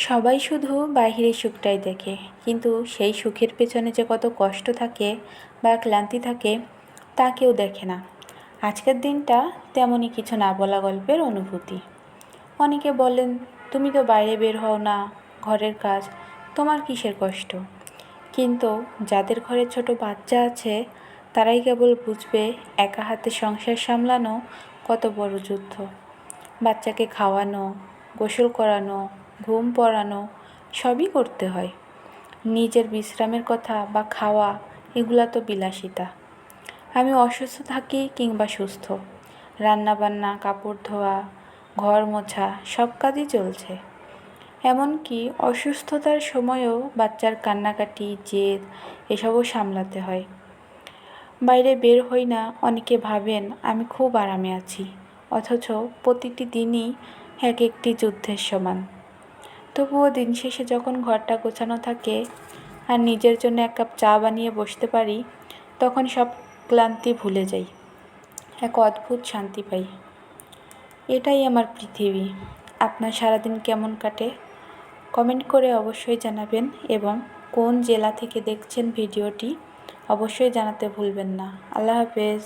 সবাই শুধু বাহিরের সুখটাই দেখে, কিন্তু সেই সুখের পেছনে যে কত কষ্ট থাকে বা ক্লান্তি থাকে তা কেউ দেখে না। আজকের দিনটা তেমনই কিছু না বলা গল্পের অনুভূতি। অনেকে বলেন, তুমি তো বাইরে বের হও না, ঘরের কাজ, তোমার কিসের কষ্ট? কিন্তু যাদের ঘরে ছোট বাচ্চা আছে তারাই কেবল বুঝবে একা হাতে সংসার সামলানো কত বড় যুদ্ধ। বাচ্চাকে খাওয়ানো, গোসল করানো, ঘুম পড়ানো সবই করতে হয়। নিজের বিশ্রামের কথা বা খাওয়া, এগুলা তো বিলাসিতা। আমি অসুস্থ থাকি কিংবা সুস্থ, রান্নাবান্না, কাপড় ধোয়া, ঘর মোছা সব কাজই চলছে। এমনকি অসুস্থতার সময়ও বাচ্চার কান্নাকাটি, জেদ এসবও সামলাতে হয়। বাইরে বের হই না, অনেকে ভাবেন আমি খুব আরামে আছি, অথচ প্রতিটি দিনই এক একটি যুদ্ধের সমান। তবুও দিন শেষে যখন ঘরটা গোছানো থাকে আর নিজের জন্য এক কাপ চা বানিয়ে বসতে পারি, তখন সব ক্লান্তি ভুলে যাই, এক অদ্ভুত শান্তি পাই। এটাই আমার পৃথিবী। আপনার সারাদিন কেমন কাটে? কমেন্ট করে অবশ্যই জানাবেন, এবং কোন জেলা থেকে দেখছেন ভিডিওটি অবশ্যই জানাতে ভুলবেন না। আল্লাহ হাফেজ।